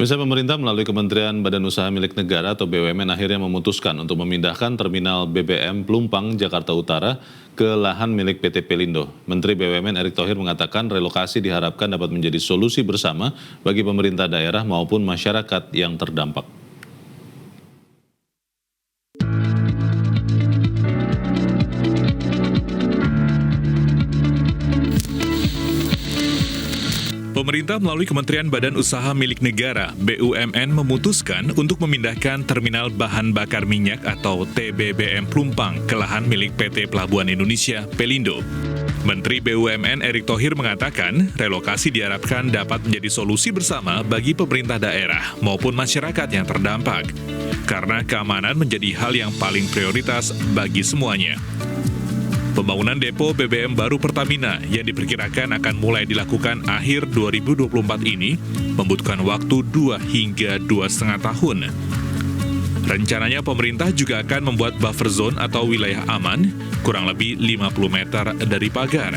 Pemirsa, pemerintah melalui Kementerian Badan Usaha Milik Negara atau BUMN akhirnya memutuskan untuk memindahkan terminal BBM Pelumpang, Jakarta Utara ke lahan milik PT Pelindo. Menteri BUMN Erick Thohir mengatakan relokasi diharapkan dapat menjadi solusi bersama bagi pemerintah daerah maupun masyarakat yang terdampak. Pemerintah melalui Kementerian Badan Usaha Milik Negara (BUMN) memutuskan untuk memindahkan terminal bahan bakar minyak atau TBBM Pelumpang ke lahan milik PT Pelabuhan Indonesia Pelindo. Menteri BUMN Erick Thohir mengatakan relokasi diharapkan dapat menjadi solusi bersama bagi pemerintah daerah maupun masyarakat yang terdampak, karena keamanan menjadi hal yang paling prioritas bagi semuanya. Pembangunan depo BBM baru Pertamina yang diperkirakan akan mulai dilakukan akhir 2024 ini membutuhkan waktu 2 hingga 2,5 tahun. Rencananya pemerintah juga akan membuat buffer zone atau wilayah aman kurang lebih 50 meter dari pagar.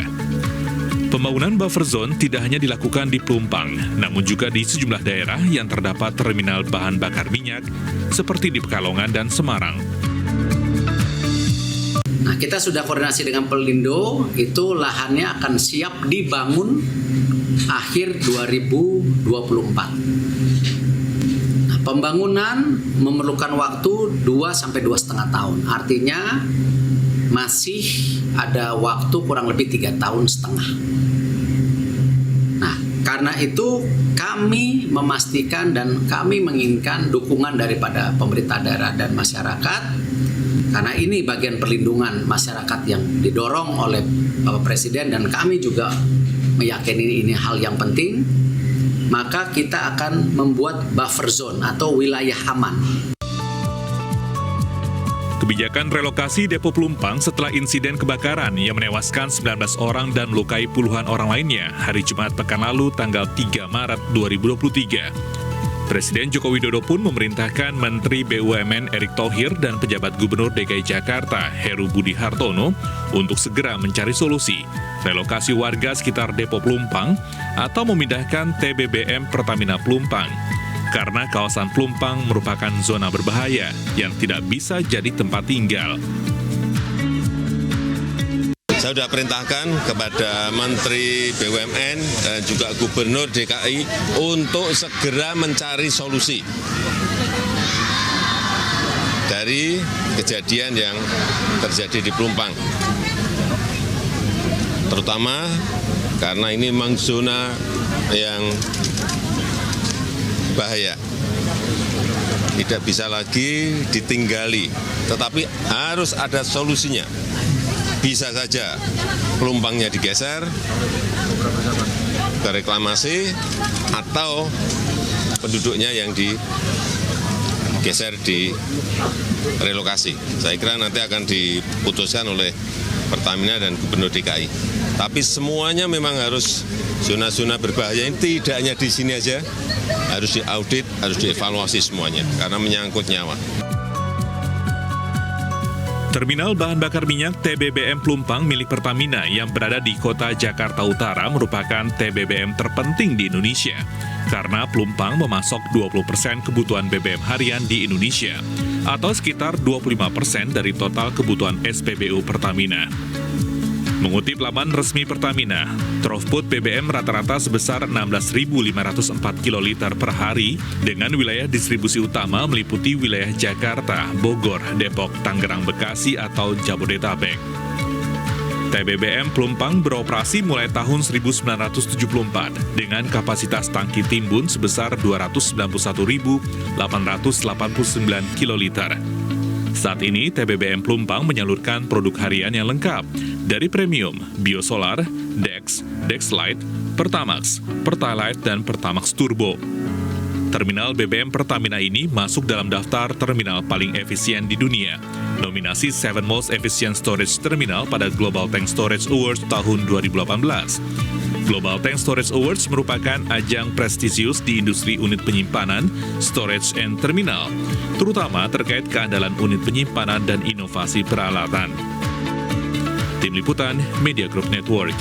Pembangunan buffer zone tidak hanya dilakukan di Pelumpang, namun juga di sejumlah daerah yang terdapat terminal bahan bakar minyak seperti di Pekalongan dan Semarang. Nah, kita sudah koordinasi dengan Pelindo, itu lahannya akan siap dibangun akhir 2024. Nah, pembangunan memerlukan waktu 2-2,5 tahun. Artinya masih ada waktu kurang lebih 3,5 tahun. Nah, karena itu kami memastikan dan kami menginginkan dukungan daripada pemerintah daerah dan masyarakat. Karena ini bagian perlindungan masyarakat yang didorong oleh Bapak Presiden dan kami juga meyakini ini hal yang penting, maka kita akan membuat buffer zone atau wilayah aman. Kebijakan relokasi depo Pelumpang setelah insiden kebakaran yang menewaskan 19 orang dan melukai puluhan orang lainnya hari Jumat pekan lalu tanggal 3 Maret 2023. Presiden Joko Widodo pun memerintahkan Menteri BUMN Erick Thohir dan pejabat Gubernur DKI Jakarta Heru Budi Hartono untuk segera mencari solusi relokasi warga sekitar depo Pelumpang atau memindahkan TBBM Pertamina Pelumpang karena kawasan Pelumpang merupakan zona berbahaya yang tidak bisa jadi tempat tinggal. Saya sudah perintahkan kepada Menteri BUMN dan juga Gubernur DKI untuk segera mencari solusi dari kejadian yang terjadi di Pelumpang. Terutama karena ini memang zona yang bahaya. Tidak bisa lagi ditinggali, tetapi harus ada solusinya. Bisa saja Pelumpangnya digeser ke reklamasi atau penduduknya yang digeser di relokasi. Saya kira nanti akan diputuskan oleh Pertamina dan Gubernur DKI. Tapi semuanya memang harus zona-zona berbahaya ini tidak hanya di sini aja, harus diaudit, harus dievaluasi semuanya karena menyangkut nyawa. Terminal bahan bakar minyak TBBM Pelumpang milik Pertamina yang berada di kota Jakarta Utara merupakan TBBM terpenting di Indonesia karena Pelumpang memasok 20% kebutuhan BBM harian di Indonesia atau sekitar 25% dari total kebutuhan SPBU Pertamina. Mengutip laman resmi Pertamina, throughput BBM rata-rata sebesar 16.504 kiloliter per hari dengan wilayah distribusi utama meliputi wilayah Jakarta, Bogor, Depok, Tangerang, Bekasi atau Jabodetabek. TBBM Pelumpang beroperasi mulai tahun 1974 dengan kapasitas tangki timbun sebesar 291.889 kiloliter. Saat ini, TBBM Pelumpang menyalurkan produk harian yang lengkap dari Premium, Biosolar, Dex, Dexlite, Pertamax, Pertalite, dan Pertamax Turbo. Terminal BBM Pertamina ini masuk dalam daftar terminal paling efisien di dunia, nominasi 7 Most Efficient Storage Terminal pada Global Tank Storage Awards tahun 2018. Global Tank Storage Awards merupakan ajang prestisius di industri unit penyimpanan, storage and terminal, terutama terkait keandalan unit penyimpanan dan inovasi peralatan. Tim Liputan Media Group Network.